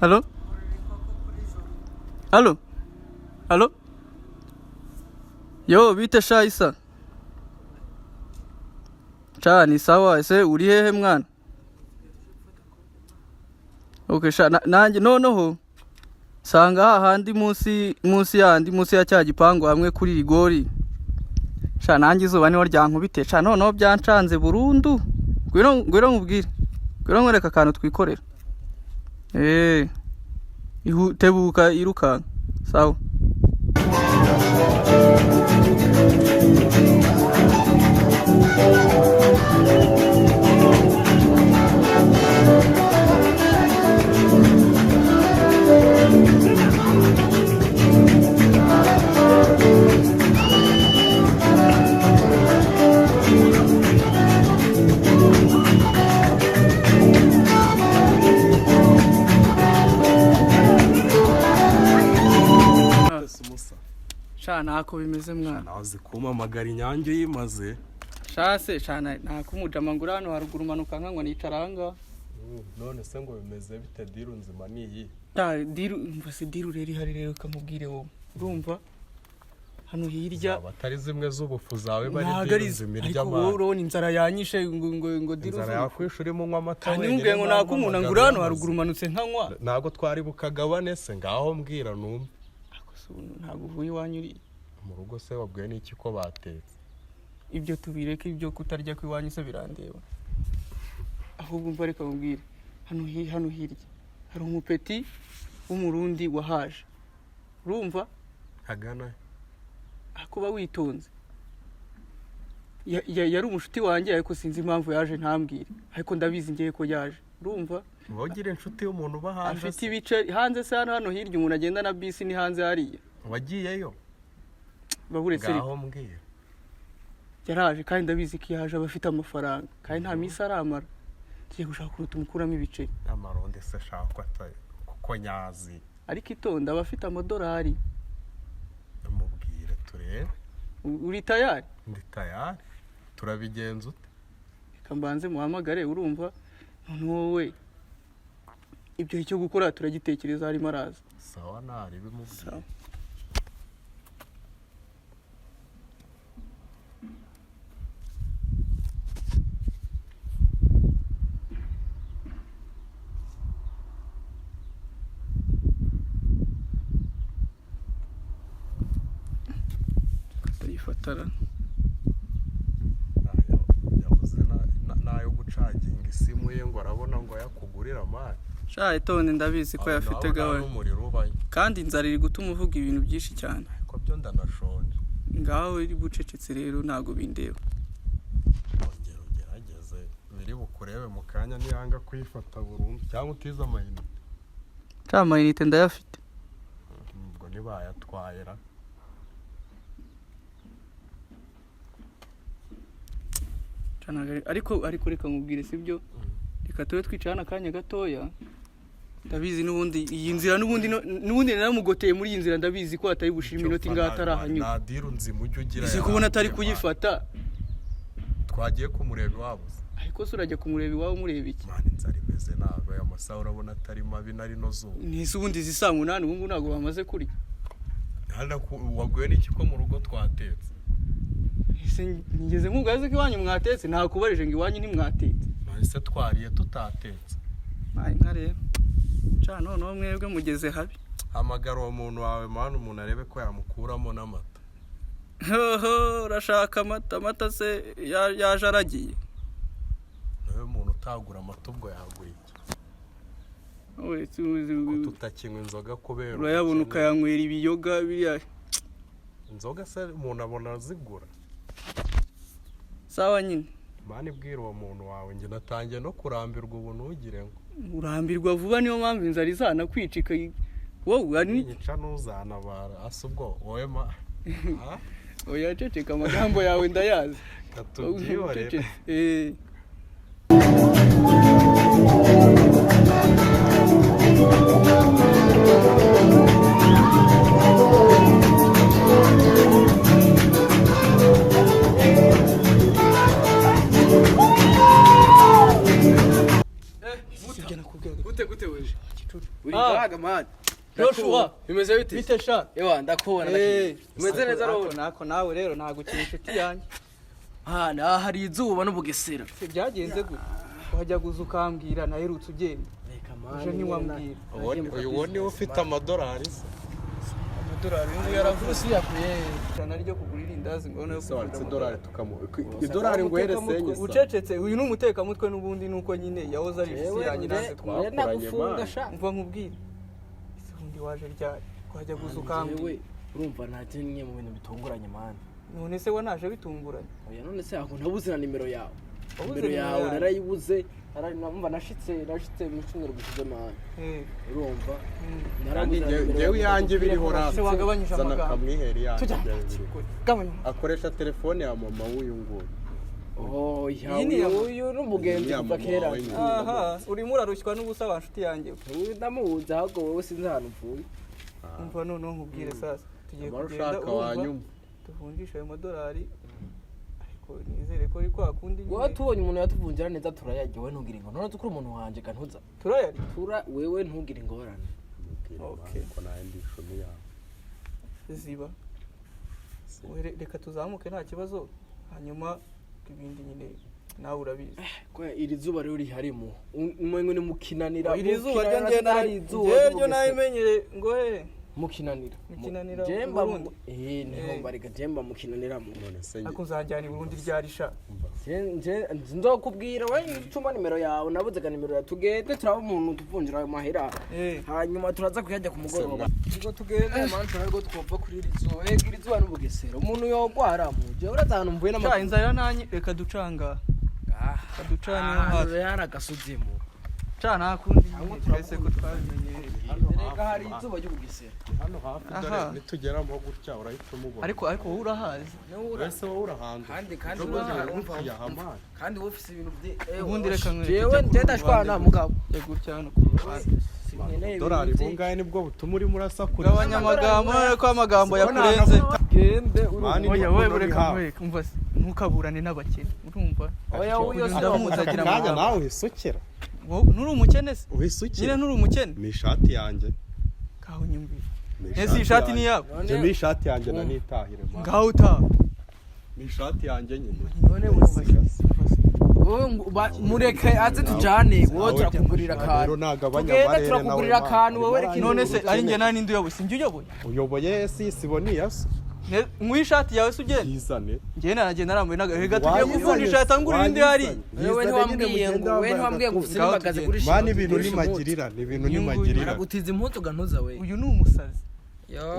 Halo? Halo? Halo? Yo, bite sha Isa? Cha ni sawa, ese uri hehe mwana? Okay sha nanjye noneho sanga hahandi munsi ya cya gipangu hamwe kuri rigori. Sha nanjye izuba niho ryankubite sha noneho byancanze burundu. Ngwino nkubwire. Ngwino nkwereka akantu twikorera. Tebuka irukanka. Sawa. Sha nako bimeze mwana. Nazi kumamagara inyange yimaze. Shase shana nakumujama ngura hano haruguru manuka nkankwa nicaranga. None se ngo bimeze bite diru nzima niyi? Diru mbase diru reri hari rero kamubwire wo. Urumva hano hirya abatari zimwe z'ubufu zawe bari diru nzimirya ma. Ariko wowe inzara yanyishe ngo diru. Inzara yakwishura mu amata wenyine. Kandi ngo nakumuntu ngura hano haruguru manutse nkankwa. Nago twari bukagabane se ngaho mbwira numwe. Ntabwo uvuye iwanyu uri mu rugo se wabwiye n'iki ko batetse ibyo tubireke ibyo kutarya ku iwanyu se birandeba ahubwo umva reka mubwire hano hirya hari umupeti w'umurundi wahaje urumva hagana akuba witonze yari umushuti wanjye ariko sinzi impamvu yaje ntambwire ariko ndabizi ngiye ko yaje urumva wogire inshuti y'umuntu bahanze afite ibice hanze se hano hirya umuntu agenda na bisi ni hanze hariya wagiyeyo baburetse ngaho mbwiye yaraje kandi ndabizi ko yaje abafite amafaranga kandi nta misi aramara tugiye gushaka kuruta umukuramo ibiceri amaronde se shaka kuko nyazi ariko itonda abafite amadolari mubwire turebe uri tayari ndi tayari turabigenza ute reka mbanze muhamagare urumva none wowe ibyo icyo gukora turagitekereza harimo araza sawa nari bimubwira yifatara yavuze nayo gucaginga isimu ye ngo arabona ngo yakugurira amari sha itonde ndabizi ko yafite gawe kandi inzara iri gutuma uvuga ibintu byinshi cyane ko byo ndanashonje ngaho iri bucecetse rero ntago bindeba ongera ugerageze biri bukurebe mu kanya niyanga kwifata burundu cyangwa utiza amayinite amayinite ndayafite ubwo nibayatwayera ariko reka nkubwire sibyo reka tube twicana akanya gatoya ndabizi n'ubundi iyi nzira n'ubundi naramugoteye muri iyi nzira ndabizi ko atari bushima inoti ngaho atarahanyura nta diru nzima ujye ugira isi kubona atari kuyifata twagiye kumureba iwabo ariko se urajya kumureba iwawe umureba iki mwana inzara imeze nabi aya masaha urabona atari mabi nari no zuba nise ubundi zisa 8 ubu ntabwo bamaze kurya waguye n'iki ko mu rugo twatetse ngeze nk'ugaze ko iwanyu mwatetse nta kubarije ngo iwanyu ntimwatetse nahise twariye tutatetse nka rero cana noneho mwebwe mugeze habi hamagara uwo muntu wawe mwana umuntu arebe ko yamukuramo n'amata urashaka amata se yaje aragiye nawe muntu utagura amata ubwo yagura iki ko tutakinywa inzoga kubera urayabona ukayanywera ibiyoga biriya inzoga se umuntu abona zigura sawa nyine mani ibwira uwo muntu wawe njye natangiye no kurambirwa ubu ntugire ngo urambirwa vuba niyo mpamvu inzara izana kwicika wowe ari nyica ntuzanabara asa ubwo wowe oya ceceka amagambo yawe ndayazi katubyihorere Nibyo nakubwiye. Gute weje? Uri Ah. gaga man. Joshua, Bimeze bite? bite sha? Ewa ndakubona. Umeze neza rero. Nako nawe rero nagukira inshuti yanjye. Na hari izuba n'ubugesera. Se byagenze gute? Wajya guza ukambwira naherutse ugenda. Reka man. Uje ntiwambwira. uyu ni ufite amadolari se Amadolari ngo yaravuze yakuye. Cyane ryo kugura irindazi ngo no sobanutse dolari tukamuha idolari ngo heresenye ucecetse uyu ni umutekamutwe n'ubundi nuko nyine yahoze ari isi yanjye natwe twakuranye nagufunga sha. umva nkubwire ese ubundi waje ryari wajya guza ukambwira urumva nta nimwe mu bintu bitunguranye man. none se wanaje bitunguranye Oya none se ako nabuze na nimero yawe. Wabuze Nimero nimero yawe yawe? narayibuze. Narumva nashitse mu cyumweru gishize man. Urumva? ngewe iyanjye biriho rasi Se wagabanyije zana amagambo. kamwiheri yanjye Tujya. Gabanya. akoresha telefone ya mama w'uyu nguyu Oh, Iyi ni uyu n'umugenzi kuva kera. aha urimo urarushywa n'ubusa wa nshuti yanjye Uyu ndamuzi ahubwo wowe sinzi ahantu mvuye. umva noneho nkubwire sasa tugiye amara kugenda ushaka wanyuma tuvunjisha ayo madolari ariko nizere ko ari kwa kundi Wowe tubonye umuntu yatuvunjira neza turayarya wowe ntugire ngo none tukuri umuntu wanje kantuza. turayari Wewe ntugire ingorane. Okay. ko nawe ndi ishumi yawe ziba reka tuzamuke nta kibazo hanyuma ibindi nyine nawe urabizi Ko iri zuba rero riharimo. Umwengo ni mukinanira. iri zuba ryo nayimenyere ngo he mukinanira. Mukinanira Jemba Burundi. niho mbarega jemba mukinanira mu. none se ako uzajyana i Burundi ryarisha Nzokubwira we icuma nimero yawe nabuze ka nimero ya tugende turaba umuntu tuvunjira ayo mahera. Hanyuma turaza kuyajya ku mugoroba. Ngo tugende man turarwo twova kuri iri zuba. Iri zuba n'ubugesera. Umuntu yogwara mu. Je uratanu mvuye cya n'amakuru. inzara nanyi reka ducanga kaducanye hafi Yari agasuzimo. cana kundi twese ko twabimenyereye Reka hari izuba ry'ubugesera. hano hafi dore nitugeramo gutya urahita umubona ariko wowe urahazi wese wowe urahanze kandi urumva yahamana kandi wowe ufite ibintu bye. ubundi reka nkwereke Jewe ndenda shwana mugabo. gutya hano ku ruhande dolari bungahe nibwo butuma urimo urasakura gabanya amagambo ko amagambo yakurenze Gende oya wowe reka nkwereke umva se ntukaburane n'abakene urumva Oya uyo ndamuzagira kanya amagambo nawe wisukira nturi umukene se wisukira nyine nturi umukene ni ishati yanjye ngaho nyumvira ese iyi shati ni yawe ni ishati yanjye na nitahire ma ngaho utaha ni ishati yanjye nyine none mureke aze tujane wowe turakugurira akantu tugende turakugurira akantu wowe reka none se ari njye nani ndi uyoboye sinjye uyoboye uyoboye si siboniya se nk'uyu ishati yawe se ugenda yizane njye naragenda narambuye n'agahega tugiye kuvunjisha yatangura irindi hari wowe ntiwambwiye ngo ufite n'imagaze kuri mani ibintu nimagirira ni ibintu nimagirira gutiza impunzu gantuza we uyu ni umusazi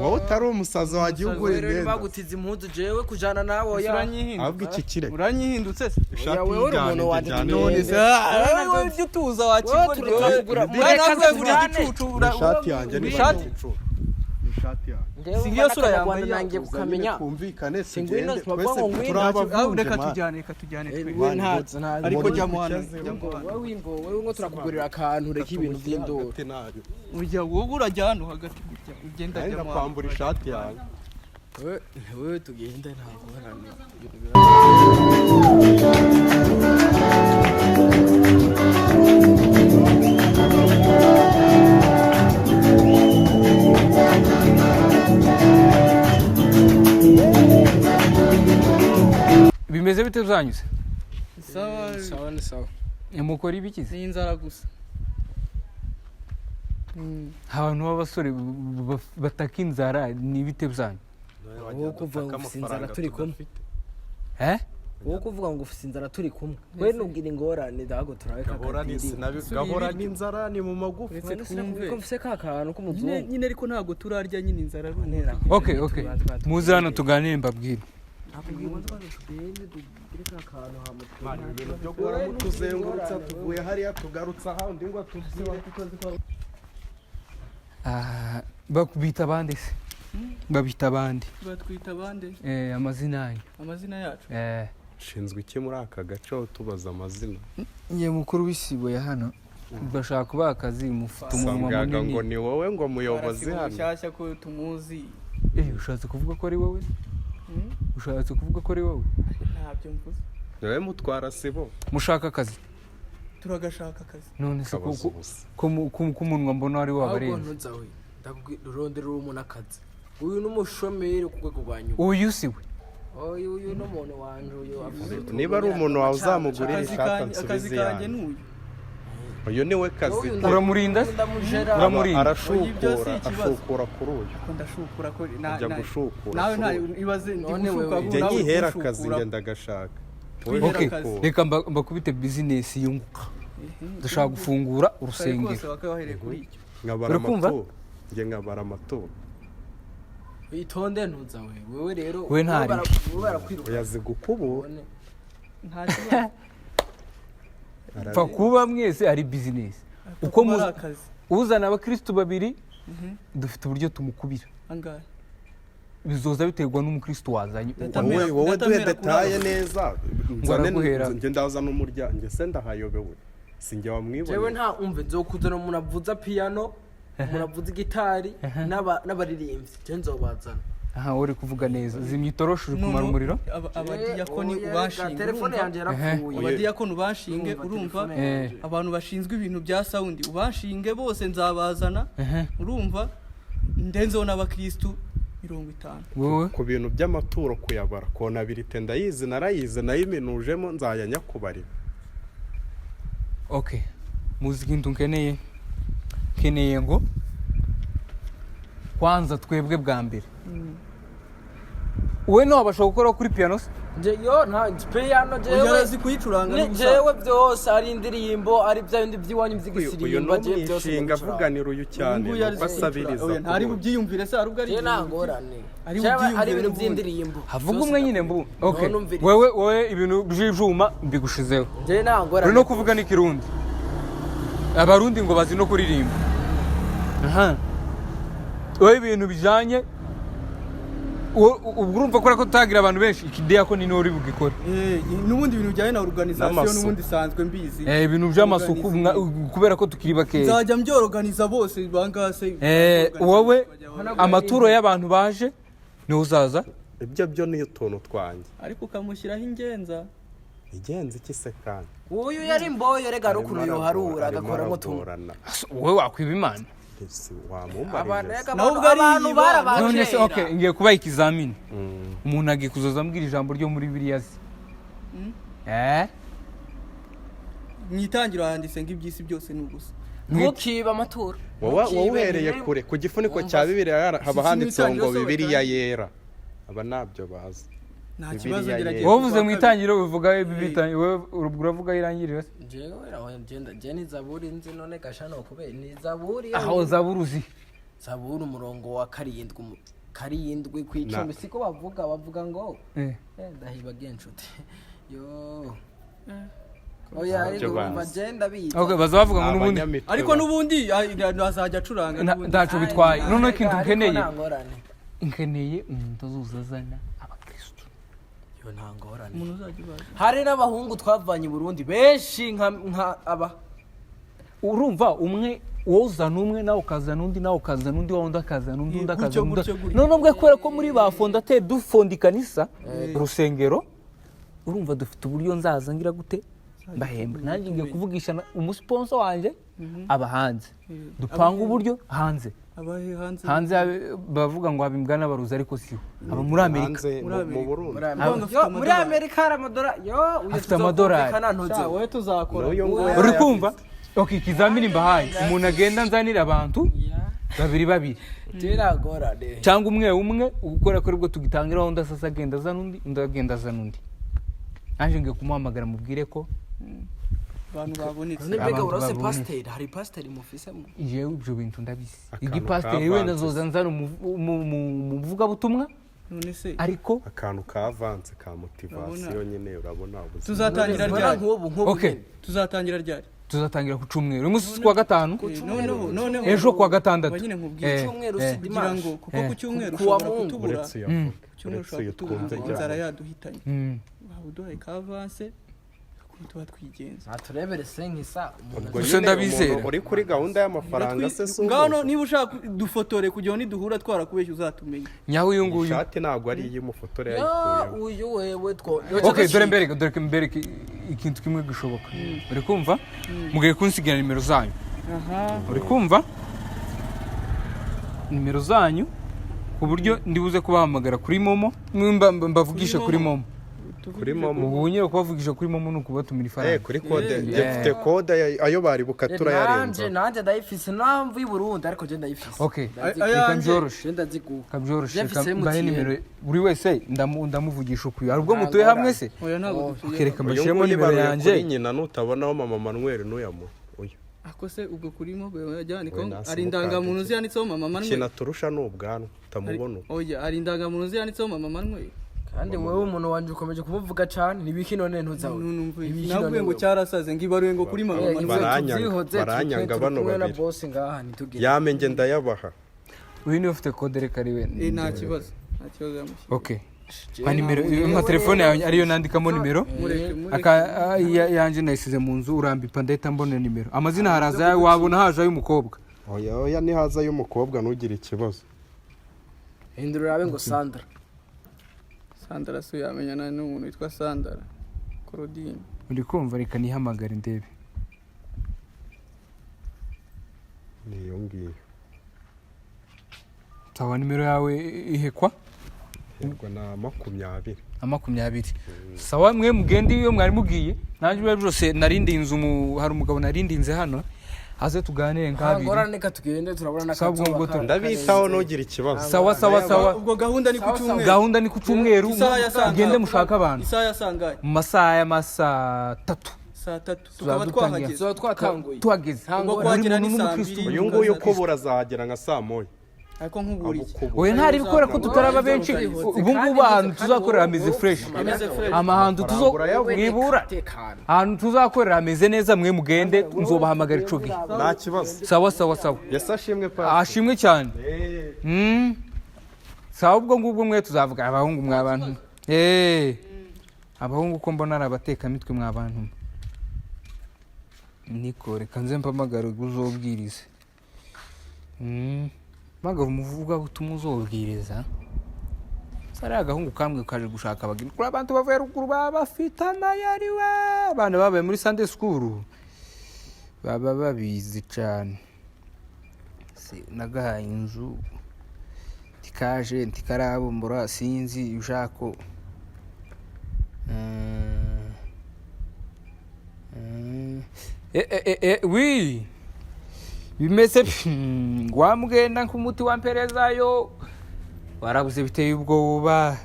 wowe utari umusazi wagiye ugura imyenda bagutiza impunzu jewe kujana nawe oya ahubwo iki kire uranyihindutse se ishati wowe uri umuntu y'ijyane wanditse none se wowe ujya utuza wakigoryo ishati yanjye ni ishati ishati yanjye si ngiyo sura yambaye nangiye kukamenya kumvikane Singwino twese twavuga ngo turabavunje reka ma tujyane we ntazi ariko jya mu hano wowe ngo turakugurira akantu reka ibintu by'indoro ujya wowe urajya hano hagati gutya ugenda ari jya mu kwambura ishati yanjye wewe tugende ntabwo hano bimeze bite uzanyuze sawa ni sawa mukora ibikize ni inzara gusa abantu b'abasore bataka inzara ni ibite byanyu wowe kuvuga ngo ufite inzara turi kumwe wowe kuvuga ngo ufite inzara turi kumwe we nubwira ingorane dago turabeka gahora n'inzara ni mu magufa ko mfise ka kantu k'umuzungu nyine ariko ntabwo turarya nyine inzara runera okay muze hano tuganire mbabwire ibintu byo guhora mutuzengurutsa tuvuye hariya tugarutse aha undi ngo bakubita abandi se babita abandi batwita abandi amazina yanyu amazina yacu nshinzwe iki muri aka gace aho tubaza amazina ngiye mukuru w'isibo ya hano bashaka kubaha akazi mufite umunwa munini ngo ni wowe ngo muyobozi hano mushyashya ko tumuzi ushatse kuvuga ko ari wowe ushatse kuvuga ko ari wowe ntabyo mvuze niwe mutwara sibo mushaka akazi turagashaka akazi none se kabaza ubusa ko umunwa mbona wari ahubwo wabarenze ntuzawe ndakugirondera umuntu akazi uyu n'umushomeri ku rwego rwa nyuma uyu si we uyu n'umuntu wanje uyu afite niba ari umuntu wawe uzamugurira ishati akazi nsubize kanjye yanjye n'uyu uyu niwe kazi ke uramurinda se ndamujera uramurinda arashukura kuri uyu ndashukura ko ajya gushukura nawe kuri nta uyu. ibaze None gushuka wewe. njye nawe nyihera gushukura. akazi njye ndagashaka Twihera okay akazi. reka mbakubite business yunguka dushaka gufungura Kare urusengero kose bakabahereye kuri icyo nkabara Urakumva? amaturo njye nkabara amaturo itonde ntuzawe wewe rero We ntari. wowe barakwiruka uyazi gukubura nta kibazo pfa kuba mwese ari business uko kuba ari akazi uzana abakristo babiri dufite uburyo tumukubira angahe bizoza biterwa n'umukristo wazanye wowe duhe detaye neza Ngwaraguhera. njye ndazana umuryango njye se ndahayobewe si njye jewe wamwiboneye nta umve nzokuzana umuntu avuza piano umuntu avuza gitari n'abaririmbyi je nzobazana aha uri kuvuga neza zimya itoroshi uri kumara umuriro abadiyakoni ubashinge telefone yanjye yarapfuye abadiyakoni ubashinge urumva abantu bashinzwe ibintu bya sound ubashinge bose nzabazana urumva ndenzeho n'abakristu 50 wowe ku bintu by'amaturo kuyabara konabilite ndayizi narayize nayiminujemo nzajya nyakubarira okay muzi ikintu nkeneye ngo kwanza twebwe bwa mbere wowe nawe bashobora gukora kuri piano se yo nta piano ujya kuyicuranga jewe jewe byose ari indirimbo ari bya bindi by'iwanyu uyu by'igisirimba ni umwishinga avuganira uyu cyane nuko asabiriza ntari bubyiyumvire se arubwo ari nangorane Ari ari ibintu bubyiyumvire by'indirimbo havuga umwe nyine mbu okay numviriza. wowe ibintu by'ijuma mbigushizeho je nangorane uri no kuvuga n'ikirundi abarundi ngo bazi no kuririmba aha wowe ibintu bijanye ubwo urumva ko tutagira abantu benshi ikidiyakoni niwe uri bugikore n'ubundi ibintu bijyanye na organisation n'ubundi sanzwe mbizi ibintu by'amasuku kubera ko tukiri bakeya nzajya mbyorganiza bose bangase wowe amaturo y'abantu baje niwe uzaza ibyo byo ni utuntu twanjye ariko ukamushyiraho ingenza igenzi iki se kandi uyu yari mboyo rega rukuno yoharura agakoramo tuntu wowe wakwiba imana abantu none se okay ngiye kubaha ikizamini umuntu agiye kuzoza ambwira ijambo ryo muri Bibiliya se mwitangiro handitse ngo iby'isi byose ni ubusa ntukiba amaturo wowe uhereye kure ku gifuniko cya Bibiliya haba handitseho ngo Bibiliya yera aba nabyo bazi nta kibazo ngerageza wowe uvuze mu itangiro bivuga Bibiliya wowe uravuga irangirira se jewe rawagenda je ni zaburi nzi none gashano kubera ni zaburi aho zaburuzi zaburi umurongo wa karindwi kw'icumi siko bavuga ngo ndahiba gencuti yo oya ariko bagenda biza okay bazavuga ngo nubundi ariko nubundi azajya acuranga ndaco bitwaye none ikintu nkeneye umuntu azuzazana abakristo yo ntangorane umuntu uzagibaza hari n'abahungu twavanye i Burundi benshi nka aba urumva umwe wozana umwe nawe ukazana undi nawe ukazana undi wundi akazana undi undi akazana undi none ubwo kubera ko muri ba fondateur dufonda ikanisa urusengero urumva dufite uburyo nzaza ngira gute mbahemba nanjye ngiye kuvugisha umusponsor wanje aba hanze dupanga uburyo hanze hanze bavuga ngo abimbwa n'abaruzi ariko siho aba muri Amerika mu Burundi muri Amerika aramadora yo afite amadorari wowe tuzakora uri kumva okay ikizamini mbahaye umuntu agenda nzanira abantu babiri tiragorane cyangwa umwe ukora kuri bwo tugitangiraho ndasasa agenda azana undi ndagenda azana undi anje ngiye kumuhamagara mubwire ko abantu babonetse nibega urose pasteur hari pasteur mufisemo yewe ibyo bintu ndabizi igi pasteur wenda zoza nzana umuvuga butumwa none se ariko akantu ka avance ka motivation nyine urabona tuzatangira ryari okay tuzatangira ku cyumweru umunsi kwa gatanu none ejo kwa gatandatu nyine nkubwiye cyumweru kugira ngo kuko ku cyumweru ushobora kutubura cyumweru ushobora kutubura inzara yaduhitanye waba uduhaye ka avance tuba twigenza aturebere senkisa ubwo Gusa ndabizera. uri kuri gahunda y'amafaranga se si ngano niba ushaka dufotore kugira ngo niduhura twarakubeshya uzatumenye nyaho uyu nguyu ishati ntabwo ari iy'umufotore yayikuyeho uyu wewe two okay dore mbereke ikintu kimwe gishoboka uri kumva mugiye kunsigira nimero zanyu uri kumva nimero zanyu ku buryo ndibuze kubahamagara kuri momo mbavugisha kuri momo kuri momo ubu nyine kubavugisha kuri momo nuko batumira ifaranga kuri kode dufite kode ayo bari bukatura yarenze nanje ndayifise namvu y'u Burundi ariko je ndayifise okay reka byoroshe ndaziguka kabyoroshe mbahe nimero buri wese ndamuvugisha ukuye hari ubwo mutuye hamwe se oya ntabwo kereka mbashiremo nimero yanjye nyina nutabonaho mama Manuel n'uyamu uyu ako se ubwo kuri mobo yajyaniko ari indangamuntu ziyanditseho mama Manuel kinaturusha n'ubwanwa utamubona oya ari indangamuntu ziyanditseho mama Manuel kandi wowe umuntu wanje ukomeje kumuvuga cyane nibiki none ntuzawe nabwiye ngo cyarasaze ngibaruye ngo kuri mama baranyanga bano babiri boss ngaha nitugire yamenje ndayabaha uyu ni ufite kode reka ari we nta kibazo yamushyira okay nimero nka telefone yawe ariyo nandikamo nimero yanjye nayisize mu nzu urambipa ndahita mbona nimero amazina haraza yawe wabona haje ay'umukobwa oya ni haza y'umukobwa ntugire ikibazo hindura yawe ngo Sandra se yamenyana n'umuntu witwa Sandra Claudine uri kumva reka nihamagare ndebe niyo ngiyo sawa nimero yawe ihekwa ubwo na 20 20 sawa mwe mugende iyo mwari mugiye nanjye byo byose narindi inzu hari umugabo narindinze hano haze tuganire nkabiri ngora nika tugende turabona nakatso ndabitaho nogire ikibazo sawa ubwo gahunda ni ku cyumweru ugende mushaka abantu isaha yasangaye mu masaha y'amasaa 3 saa 3 tukaba twahageze tuhageze ngo kwagera ni saa 2 uyu nguyu uko burazagera nka saa 1 ariko nkuburiye oya ntari bikora ko tutaraba benshi ubu ngubu ahantu tuzakorera ameze fresh amahantu tuzobwibura ahantu tuzakorera ameze neza mwe mugende nzobahamagara ico gihe nta kibazo sawa yasashimwe pa ashimwe cyane sawa ubwo ngubwo mwe tuzavuga abahungu mwabantu abahungu ko mbona arabateka mitwe mwabantu niko reka nze mpamagara uzobwirize Magavu muvuga ubutumwa uzobwiriza sari agahungu kamwe kaje gushaka abageni kuri abantu bavuye ruguru bafite amayari we abana babaye muri Sunday school baba babizi cyane nagahaye inzu tikaje ntikarabumbura sinzi ushako oui bimeze wamugenda nk'umuti wa mperezayo warabuze biteye ubwoba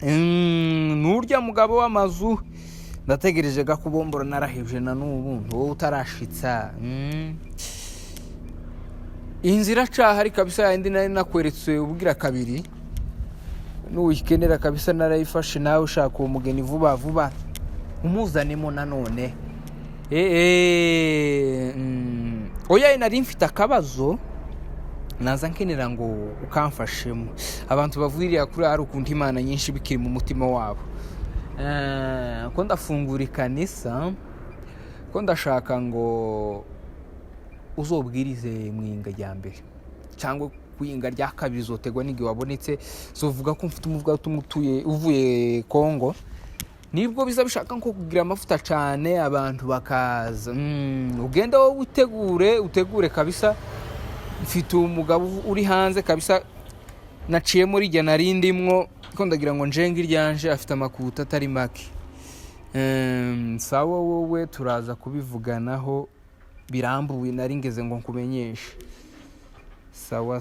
nurya mugabo w'amazu ndategereje gakubombora narahije na n'ubu wowe utarashitsa inzira cahari kabisa yindi nari nakweretse ubwira kabiri n'uyikenera kabisa narayifashe nawe ushaka uwo mugeni vuba umuzanemo nanone oya nari mfite akabazo naza nkenera ngo ukamfashemo abantu bavurira kuri ari ukundi imana nyinshi bikiri mu mutima wabo ko ndafungura ikanisa ko ndashaka ngo uzobwirize mwinga rya mbere cyangwa kwinga rya kabiri zotegwa n'igihe wabonetse zovuga ko mfite umuvuga uvuye Kongo nibwo biza bishaka nko kugira amafuta cyane abantu bakaza ugenda wowe utegure kabisa mfite umugabo uri hanze kabisa naciye muri jya narindimwo ko ndagira ngo njenge iryanje afite amakuta atari make sawa wowe turaza kubivuganaho birambuye naringeze ngo nkumenyeshe sawa